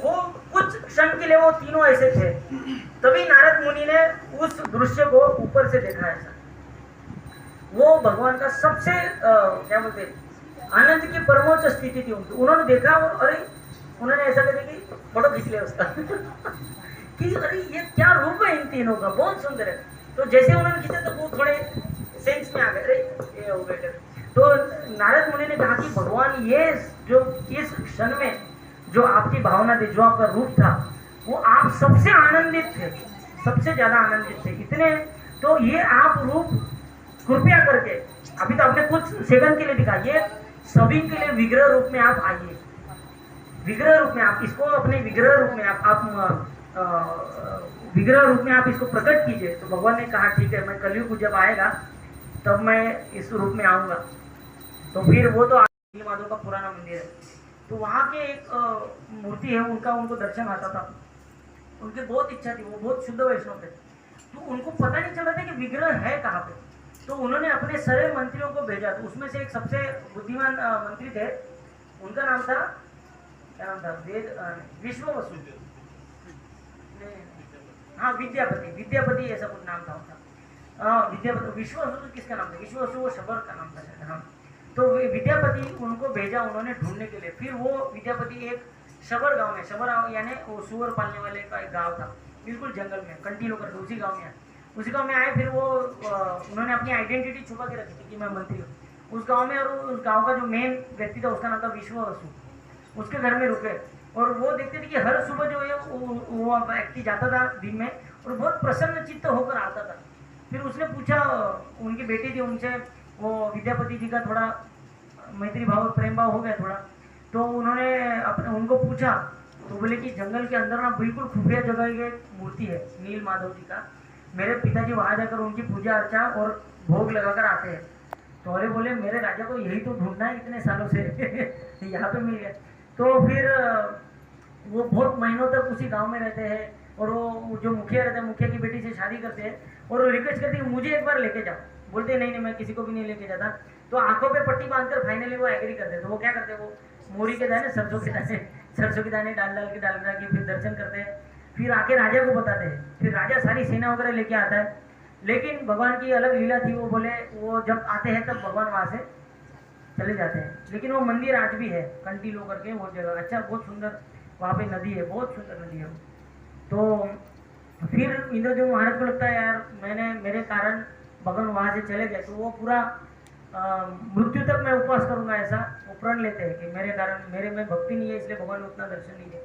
वो कुछ क्षण के लिए वो तीनों ऐसे थे। तभी नारद मुनि ने उस दृश्य को ऊपर से देखा ऐसा। वो भगवान का सबसे क्या बोलते आनंद की परमोच्च स्थिति थी उनकी। उन्होंने देखा और अरे उन्होंने ऐसा कर कि फोटो खींच लिया उसका कि अरे ये क्या रूप है इन तीनों का, बहुत सुंदर है। तो जैसे उन्होंने खींचा तो वो थोड़े सेंस में आ गए, अरे ये हो गए। तो नारद मुनि ने कहा कि भगवान ये जो इस क्षण में जो आपकी भावना थी, जो आपका रूप था, वो आप सबसे आनंदित थे, सबसे ज्यादा आनंदित थे इतने। तो ये आप रूप कृपया करके, अभी तो आपने कुछ सेकंड के लिए दिखा, ये सभी के लिए विग्रह रूप में आप आइए, विग्रह रूप में आप इसको अपने विग्रह रूप में आप विग्रह रूप में आप इसको प्रकट कीजिए। तो भगवान ने कहा ठीक है, मैं कलयुग जब आएगा तब मैं इस रूप में आऊंगा। तो फिर वो तो माधव का पुराना मंदिर है, तो वहाँ के एक मूर्ति है उनका, उनको दर्शन आता था। उनकी बहुत इच्छा थी, वो बहुत शुद्ध वैष्णव थे, तो उनको पता नहीं चल रहा था कि विग्रह है कहाँ पे। तो उन्होंने अपने सारे मंत्रियों को भेजा, तो उसमें से एक सबसे बुद्धिमान मंत्री थे, उनका नाम था, क्या नाम था, विश्ववसु, हाँ विद्यापति, विद्यापति ऐसा कुछ नाम था उनका। विद्यापति, विश्ववसु किसका नाम था, विश्ववसु वो शबर का नाम था। हाँ, तो विद्यापति उनको भेजा उन्होंने ढूंढने के लिए। फिर वो विद्यापति एक शबर गांव में, शबर यानी वो सुअर पालने वाले का एक गांव था, बिल्कुल जंगल में, कंटिन्यू करके उसी गांव में आए। उसी गांव में आए, फिर वो उन्होंने अपनी आइडेंटिटी छुपा के रखी थी कि मैं मंत्री हूँ उस गांव में। और उस गांव का जो मेन व्यक्ति था उसका नाम था विश्ववसु, उसके घर में रुके। और वो देखते थे कि हर सुबह जो है वो व्यक्ति जाता था दिन में और बहुत प्रसन्न चित्त होकर आता था। फिर उसने पूछा, उनकी बेटी थी, उनसे वो विद्यापति जी का थोड़ा मैत्री भाव प्रेम भाव हो गया थोड़ा। तो उन्होंने अपने उनको पूछा, तो बोले कि जंगल के अंदर ना बिल्कुल खुफिया जगह की एक मूर्ति है नील माधव जी का, मेरे पिताजी वहां जाकर उनकी पूजा अर्चा और भोग लगाकर आते हैं। तो अरे बोले मेरे राजा को यही तो ढूंढना है इतने सालों से यहाँ पे मिल गया। तो फिर वो बहुत महीनों तक उसी गांव में रहते हैं और वो जो मुखिया रहता है, मुखिया की बेटी से शादी करते हैं और वो रिक्वेस्ट करते हैं मुझे एक बार लेके जाओ। बोलते नहीं नहीं मैं किसी को भी नहीं लेके जाता। तो आंखों पे पट्टी बांधकर फाइनली वो एग्री करते हैं। तो वो क्या करते हैं, वो मोरी के दाने, सरसों के दाने डाल डाल के फिर दर्शन करते हैं। फिर आके राजा को बताते हैं। फिर राजा सारी सेना वगैरह लेके आता है, लेकिन भगवान की अलग लीला थी। वो बोले वो जब आते हैं तब भगवान वहां से चले जाते हैं। लेकिन वो मंदिर आज भी है, कंटिलो करके वो जगह, अच्छा बहुत सुंदर, वहाँ पे नदी है, बहुत सुंदर नदी है। तो फिर इंद्रदेव महाराज को लगता है यार मैंने मेरे कारण भगवान वहाँ से चले गए, तो वो पूरा मृत्यु तक मैं उपवास करूंगा ऐसा वो प्रण लेते हैं कि मेरे कारण, मेरे में भक्ति नहीं है इसलिए भगवान उतना दर्शन नहीं है।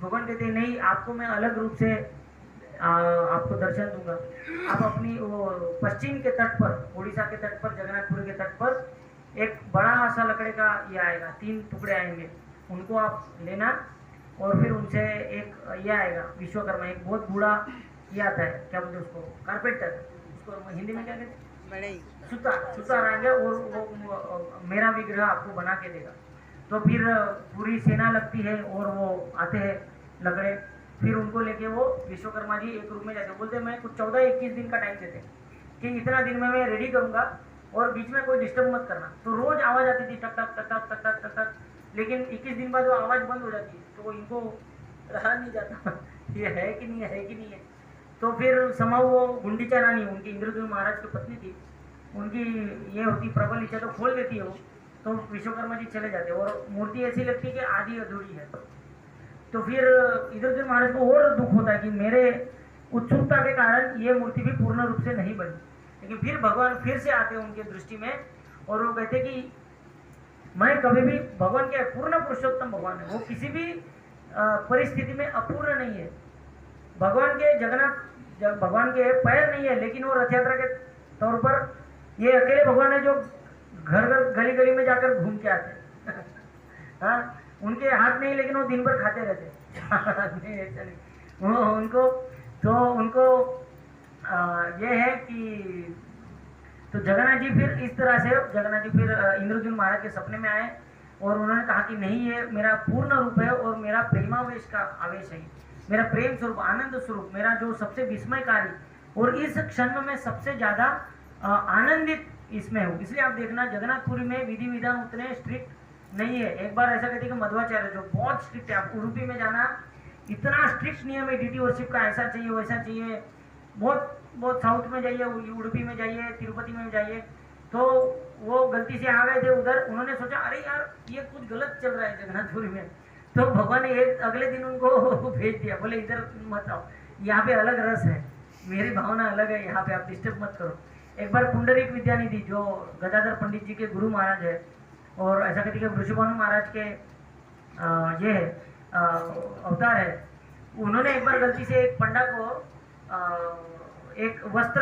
भगवान कहते हैं नहीं, आपको मैं अलग रूप से आपको दर्शन दूंगा। आप अपनी वो पश्चिम के तट पर, उड़ीसा के तट पर, जगन्नाथपुरी के तट पर एक बड़ा सा लकड़े का ये आएगा, 3 टुकड़े आएंगे, उनको आप लेना और फिर उनसे एक ये आएगा विश्वकर्मा, एक बहुत बूढ़ा ये आता है, क्या बोलते हैं उसको, कारपेंटर, उसको हिंदी में क्या कहते हैं, सुतार आएंगे और वो मेरा विग्रह आपको बना के देगा। तो फिर पूरी सेना लगती है और वो आते हैं लकड़े, फिर उनको लेके वो विश्वकर्मा जी एक रूम में जाते हैं। बोलते मैं कुछ 14-21 दिन का टाइम देते हैं कि इतना दिन में मैं रेडी करूंगा और बीच में कोई डिस्टर्ब मत करना। तो रोज आवाज आती थी टक टक टक टक टक टक टक टक, लेकिन 21 दिन बाद वो आवाज बंद हो जाती है। तो इनको रहा नहीं जाता ये है कि नहीं है कि नहीं है। तो फिर समाव वो गुंडीचा रानी, उनकी इंद्रदेव महाराज की पत्नी थी, उनकी ये होती प्रबल इच्छा, तो खोल देती है वो। तो विश्वकर्मा जी चले जाते हैं और मूर्ति ऐसी लगती है कि आधी अधूरी है। तो फिर इंद्रदेव महाराज को और दुख होता है कि मेरे उत्सुकता के कारण ये मूर्ति भी पूर्ण रूप से नहीं बनी। लेकिन फिर भगवान फिर से आते हैं उनके दृष्टि में और वो कहते कि मैं कभी भी, भगवान के पूर्ण पुरुषोत्तम भगवान है, वो किसी भी परिस्थिति में अपूर्ण नहीं है। भगवान के जगन्नाथ भगवान के पैर नहीं है, लेकिन वो रथ यात्रा के तौर पर ये अकेले भगवान है जो घर घर गली गली में जाकर घूम के आते हाँ, उनके हाथ नहीं, लेकिन वो दिन भर खाते रहते उनको ये है कि तो जगन्नाथ जी फिर इस तरह से, जगन्नाथ जी फिर इंद्रद्युम्न महाराज के सपने में आए और उन्होंने कहा कि नहीं, ये मेरा पूर्ण रूप है और मेरा प्रेमावेश का आवेश है, मेरा प्रेम स्वरूप, आनंद स्वरूप, मेरा जो सबसे विस्मयकारी, और इस क्षण में मैं सबसे ज्यादा आनंदित इसमें हूँ। इसलिए आप देखना जगन्नाथपुरी में विधि विधान उतने स्ट्रिक्ट नहीं है। एक बार ऐसा कहते हैं कि मध्वाचार्य जो बहुत स्ट्रिक्ट है, आप उडुपी में जाना इतना स्ट्रिक्ट नियम है डीटी वर्शिप का, ऐसा चाहिए वैसा चाहिए। बहुत बहुत साउथ में जाइए, उडुपी में जाइए, तिरुपति में जाइए, तो वो गलती से आ गए थे उधर, उन्होंने सोचा अरे यार ये कुछ गलत चल रहा है जगन्नाथपुरी में, तो भगवान ने एक अगले दिन उनको भेज दिया, बोले इधर मत आओ, यहाँ पे अलग रस है, मेरी भावना अलग है, यहाँ पे आप डिस्टर्ब मत करो। एक बार पुंडरीक विद्यानिधि जो गदाधर पंडित जी के गुरु महाराज है, और ऐसा कहते हैं ऋषिभानु महाराज के ये है अवतार है, उन्होंने एक बार गलती से एक पंडा को एक वस्त्र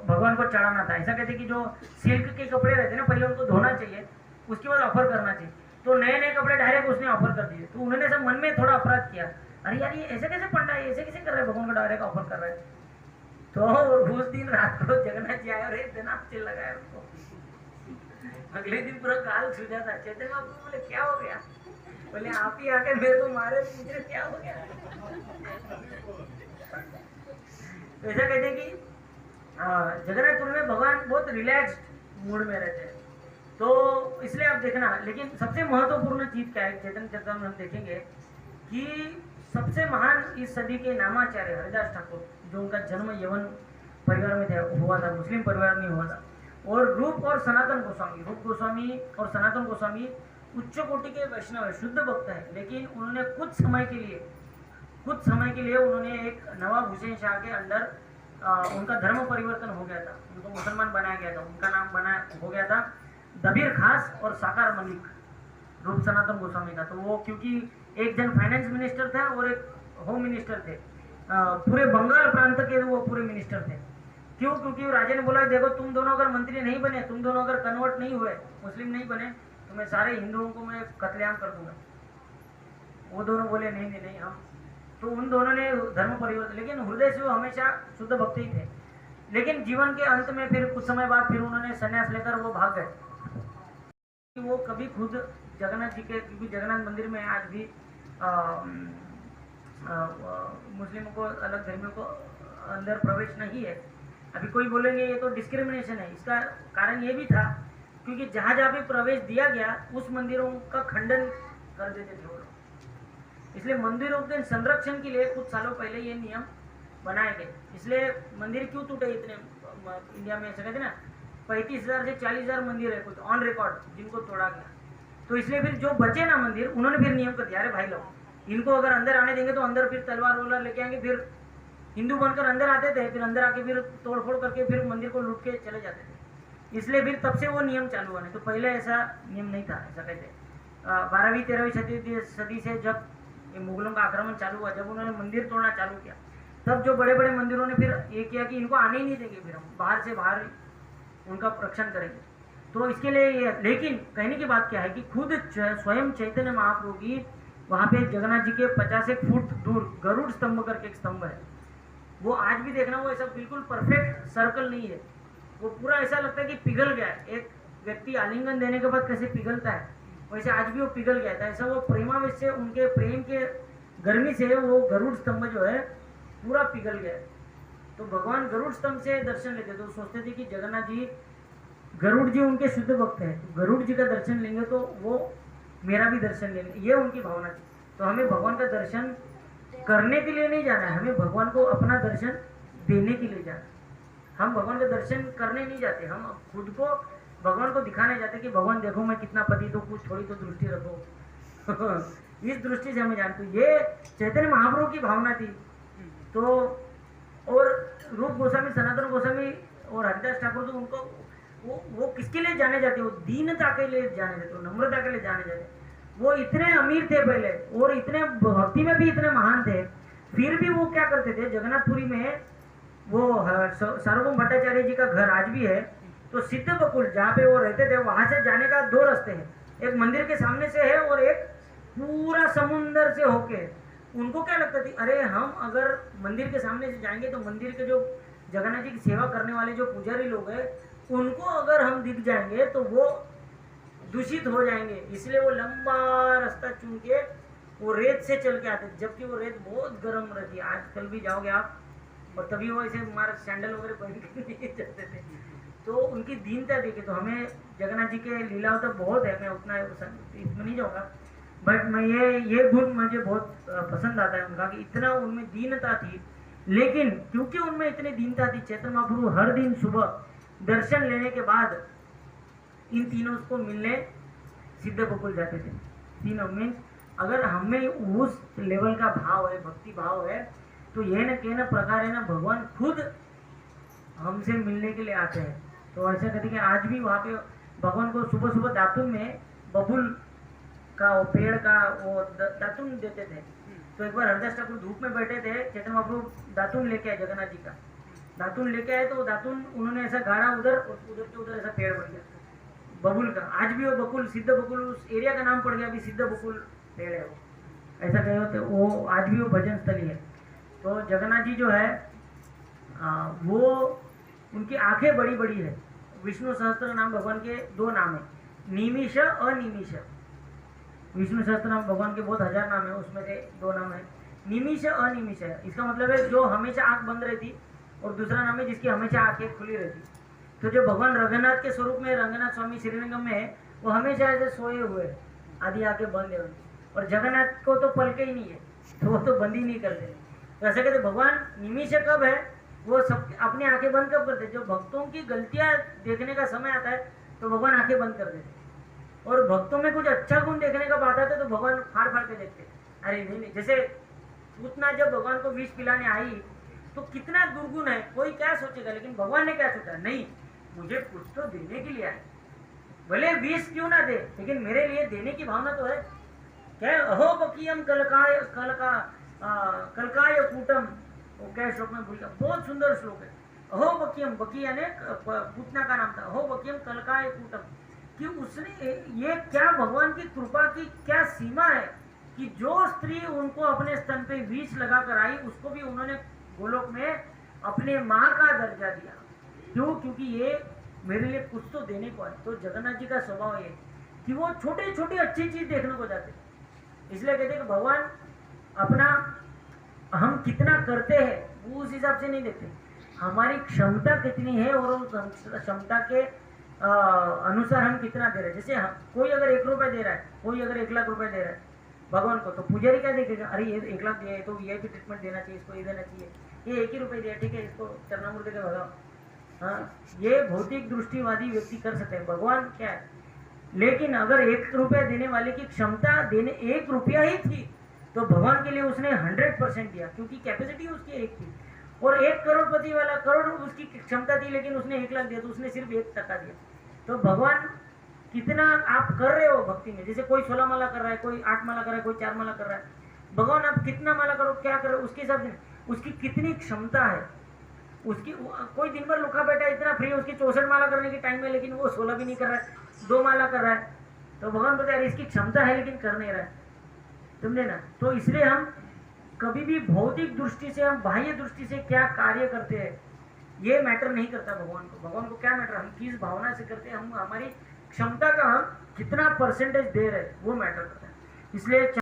भगवान को चढ़ाना था। ऐसा कहते कि जो सिल्क के कपड़े रहते हैं ना, पहले उनको धोना चाहिए, उसके बाद ऑफर करना चाहिए, तो नए नए कपड़े डायरेक्ट उसने ऑफर कर दिए, तो उन्होंने सब मन में थोड़ा अपराध किया, अरे यार ये ऐसे कैसे पंडा है, ऐसे कैसे कर रहा है, भगवान को डायरेक्ट ऑफर कर रहा है। तो उस दिन रात को जगन्नाथ जी आया और एक दिन आपसे लगाया उसको, अगले दिन पूरा काल सूझा था। चैतन्य महाप्रभु बोले क्या हो गया, बोले आप ही आके मेरे को मारे, मुझे क्या हो गया। तो ऐसा कहते हैं कि जगन्नाथपुर में भगवान बहुत रिलैक्स्ड मूड में रहते हैं, तो इसलिए आप देखना। लेकिन सबसे महत्वपूर्ण चीज क्या है चैतन्य चरितामृत में हम देखेंगे कि सबसे महान इस सदी के नामाचार्य हरिदास ठाकुर, जो उनका जन्म यवन परिवार में हुआ था, मुस्लिम परिवार में हुआ था, और रूप और सनातन गोस्वामी, रूप गोस्वामी और सनातन गोस्वामी उच्च कोटि के वैष्णव है, शुद्ध भक्त है, लेकिन उन्होंने कुछ समय के लिए उन्होंने एक नवाब हुसैन शाह के अंडर उनका धर्म परिवर्तन हो गया था, उनको मुसलमान बनाया गया था, उनका नाम हो गया था दबीर खास और साकार मलिक, रूप सनातन गोस्वामी का। तो वो क्योंकि एक जन फाइनेंस मिनिस्टर था और एक होम मिनिस्टर थे, पूरे बंगाल प्रांत के वो पूरे मिनिस्टर थे। क्यों? क्योंकि राजा ने बोला देखो तुम दोनों अगर मंत्री नहीं बने, तुम दोनों अगर कन्वर्ट नहीं हुए, मुस्लिम नहीं बने, तो मैं सारे हिंदुओं को मैं कत्लेआम कर दूंगा। वो दोनों बोले नहीं नहीं नहीं हम, तो उन दोनों ने धर्म परिवर्तन, लेकिन हृदय से वो हमेशा शुद्ध भक्त ही थे। लेकिन जीवन के अंत में फिर कुछ समय बाद फिर उन्होंने संन्यास लेकर वो भाग गए। वो कभी खुद जगन्नाथ जी के, क्योंकि जगन्नाथ मंदिर में आज भी मुस्लिमों को, अलग धर्मियों को अंदर प्रवेश नहीं है। अभी कोई बोलेंगे ये तो डिस्क्रिमिनेशन है, इसका कारण ये भी था क्योंकि जहाँ जहाँ भी प्रवेश दिया गया उस मंदिरों का खंडन कर देते थे वो लोग। इसलिए मंदिरों के संरक्षण के लिए कुछ सालों पहले ये नियम बनाए गए। इसलिए मंदिर क्यों टूटे इतने इंडिया में, ऐसा कहते ना 35,000 से 40,000 मंदिर है कुछ ऑन रिकॉर्ड जिनको तोड़ा गया। तो इसलिए फिर जो बचे ना मंदिर, उन्होंने फिर नियम कर दिया, अरे भाई लोग इनको अगर अंदर आने देंगे तो अंदर फिर तलवार वलवार लेके आएंगे, फिर हिंदू बनकर अंदर आते थे, फिर अंदर आके फिर तोड़फोड़ करके फिर मंदिर को लूट के चले जाते थे। इसलिए फिर तब से वो नियम चालू हुआ, नहीं तो पहले ऐसा नियम नहीं था। ऐसा कहते 12वीं 13वीं सदी से जब ये मुगलों का आक्रमण चालू हुआ, जब उन्होंने मंदिर तोड़ना चालू किया, तब जो बड़े बड़े मंदिरों ने फिर ये किया कि इनको आने ही नहीं देंगे, फिर हम बाहर से बाहर उनका रक्षण करेंगे। तो इसके लिए ये, लेकिन कहने की बात क्या है कि खुद स्वयं चैतन्य महाप्रभु की वहाँ पे जगन्नाथ जी के 50 फुट दूर गरुड़ स्तंभ करके एक स्तंभ है, वो आज भी देखना, वो ऐसा बिल्कुल परफेक्ट सर्कल नहीं है, वो पूरा ऐसा लगता है कि पिघल गया है। एक व्यक्ति आलिंगन देने के बाद कैसे पिघलता है, वैसे आज भी वो पिघल गया था। ऐसा वो प्रेमावेश से, उनके प्रेम के गर्मी से वो गरुड़ स्तंभ जो है पूरा पिघल गया। तो भगवान गरुड़ स्तंभ से दर्शन लेते, तो सोचते थे कि जगन्नाथ जी, गरुड़ जी उनके शुद्ध भक्त हैं, तो गरुड़ जी का दर्शन लेंगे तो वो मेरा भी दर्शन लेंगे, ये उनकी भावना थी। तो हमें भगवान का दर्शन करने के लिए नहीं जाना है, हमें भगवान को अपना दर्शन देने के लिए जाना है। हम भगवान का दर्शन करने नहीं जाते, हम खुद को भगवान को दिखाने जाते कि भगवान देखो मैं कितना पति, तो कुछ थोड़ी तो दृष्टि रखो इस दृष्टि से हमें जानते। ये चैतन्य महाप्रभु की भावना थी। तो और रूप गोस्वामी, सनातन गोस्वामी और हरिदास ठाकुर, तो उनको वो किसके लिए जाने जाते, वो दीनता के लिए जाने जाते, वो नम्रता के लिए जाने जाते। वो इतने अमीर थे पहले और इतने भक्ति में भी इतने महान थे, फिर भी वो क्या करते थे, जगन्नाथपुरी में वो सार्वभौम भट्टाचार्य जी का घर आज भी है, तो सिद्ध बकुल जहाँ पे वो रहते थे, वहां से जाने का 2 रास्ते हैं, एक मंदिर के सामने से है और एक पूरा समुन्द्र से होके। उनको क्या लगता थी, अरे हम अगर मंदिर के सामने से जाएंगे तो मंदिर के जो जगन्नाथ जी की सेवा करने वाले जो पुजारी लोग हैं, उनको अगर हम दिख जाएंगे तो वो दूषित हो जाएंगे, इसलिए वो लंबा रास्ता चुन के वो रेत से चल के आते, जबकि वो रेत बहुत गर्म रहती है। आजकल भी जाओगे आप, और तभी वो ऐसे हमारे सैंडल वगैरह पहन के नहीं चलते थे। तो उनकी दीनता देखिए। तो हमें जगन्नाथ जी के लीलाओं तो बहुत है, मैं उतना इसमें नहीं जाऊँगा, बट मैं ये गुण मुझे बहुत पसंद आता है उनका, कि इतना उनमें दीनता थी। लेकिन क्योंकि उनमें इतनी दीनता थी, चैतन्य महाप्रभु हर दिन सुबह दर्शन लेने के बाद इन तीनों को मिलने सिद्ध बकुल जाते थे। तीनों मीन्स अगर हमें उस लेवल का भाव है, भक्ति भाव है, तो यह न कहना प्रकार है ना, भगवान खुद हमसे मिलने के लिए आते हैं। तो ऐसा करके आज भी वहाँ पे भगवान को सुबह सुबह दातुन में बबुल का वो पेड़ का वो दातुन देते थे। तो एक बार हरदास ठाकुर धूप में बैठे थे, चैतन्य महाप्रभु दातुन लेके आए, जगन्नाथ जी का दातुन लेके आए, तो दातुन उन्होंने ऐसा गाड़ा उधर, उधर के उधर ऐसा पेड़ बन गया बबुल का। आज भी वो बकुल, सिद्ध बकुल, उस एरिया का नाम पड़ गया, अभी सिद्ध बकुल पेड़ है वो, ऐसा कहे होते वो। आज भी वो भजन स्थली है। तो जगन्नाथ जी जो है वो उनकी आंखें बड़ी बड़ी है। विष्णु सहस्त्र नाम भगवान के दो नाम है, निमिष अनिमिष। विष्णु सहस्त्र नाम भगवान के बहुत 1000 नाम है, उसमें से दो नाम है, निमिष अनिमिष है। इसका मतलब है जो हमेशा आंख बंद रहती, और दूसरा नाम है जिसकी हमेशा आंखें खुली रहती। तो जो भगवान रंगनाथ के स्वरूप में, रंगनाथ स्वामी श्रीरंगम में है, वो हमेशा ऐसे सोए हुए, आधी आंखें बंद है उनकी। और जगन्नाथ को तो पलके ही नहीं है, तो वो तो बंद ही नहीं करते। तो ऐसा कहते भगवान निमिष कब है, वो सब अपनी आंखें बंद कब करते, जो भक्तों की गलतियां देखने का समय आता है तो भगवान आंखें बंद कर देते। और भक्तों में कुछ अच्छा गुण देखने का बात आता है तो भगवान फाड़ फाड़ के देखते। अरे नहीं नहीं, जैसे पूतना जब भगवान को विष पिलाने आई तो कितना दुर्गुण है, कोई क्या सोचेगा, लेकिन भगवान ने क्या सोचा, नहीं मुझे कुछ तो देने के लिए आए, भले विष क्यों ना दे, लेकिन मेरे लिए देने की भावना तो है। क्या अहो बकीयम कलकाय कूटम, वो क्या श्लोक में भूल गया, बहुत सुंदर श्लोक है। अहो बकीयम, बकी यानी पूतना का नाम था, अहो बकीयम कलकाय कूटम, कि उसने ये क्या भगवान की कृपा की क्या सीमा है, कि जो स्त्री उनको अपने स्तन पे विष लगा कर आई, उसको भी उन्होंने गोलोक में अपने माँ का दर्जा दिया। क्यों? क्योंकि ये मेरे लिए कुछ तो देने को है। तो जगन्नाथ जी का स्वभाव ये कि वो छोटी छोटी अच्छी चीज देखने को जाते, इसलिए कहते हैं कि भगवान अपना हम कितना करते हैं वो उस हिसाब से नहीं देखते, हमारी क्षमता कितनी है और उस क्षमता के अनुसार हम कितना दे रहे हैं। जैसे कोई अगर 1 रुपया दे रहा है, कोई अगर 1 लाख रुपया दे रहा है भगवान को, तो पुजारी क्या देखेगा, अरे ये 1 लाख दिया है तो वीआईपी ट्रीटमेंट देना चाहिए, इसको ये देना चाहिए, ये 1 ही रुपये दिया, ठीक है इसको चरणामूर्ति के भगाओ। हाँ, ये भौतिक दृष्टिवादी व्यक्ति कर सकते हैं, भगवान क्या है। लेकिन अगर 1 रुपया देने वाले की क्षमता देने 1 रुपया ही थी, तो भगवान के लिए उसने 100% दिया, क्योंकि कैपेसिटी उसकी 1 थी। और 1 करोड़पति वाला, करोड़ उसकी क्षमता थी, लेकिन उसने 1 लाख दिया, तो उसने सिर्फ 1% दिया। तो भगवान कितना आप कर रहे हो भक्ति में, जैसे कोई 16 माला कर रहा है, कोई 8 माला कर रहा है, कोई 4 माला कर रहा है, भगवान आप कितना माला करो, क्या करो, उसके हिसाब से उसकी कितनी क्षमता है। उसकी कोई दिन भर लुका बैठा इतना फ्री, उसकी 64 माला करने की टाइम है, लेकिन वो 16 भी नहीं कर रहा है, 2 माला कर रहा है। तो भगवान बोलते हैं इसकी क्षमता है लेकिन कर नहीं रहा है, समझे ना। तो इसलिए हम कभी भी भौतिक दृष्टि से, हम बाह्य दृष्टि से क्या कार्य करते हैं ये मैटर नहीं करता भगवान को। भगवान को क्या मैटर, हम किस भावना से करते हैं, हम हमारी क्षमता का हम कितना परसेंटेज दे रहे हैं वो मैटर करता है। इसलिए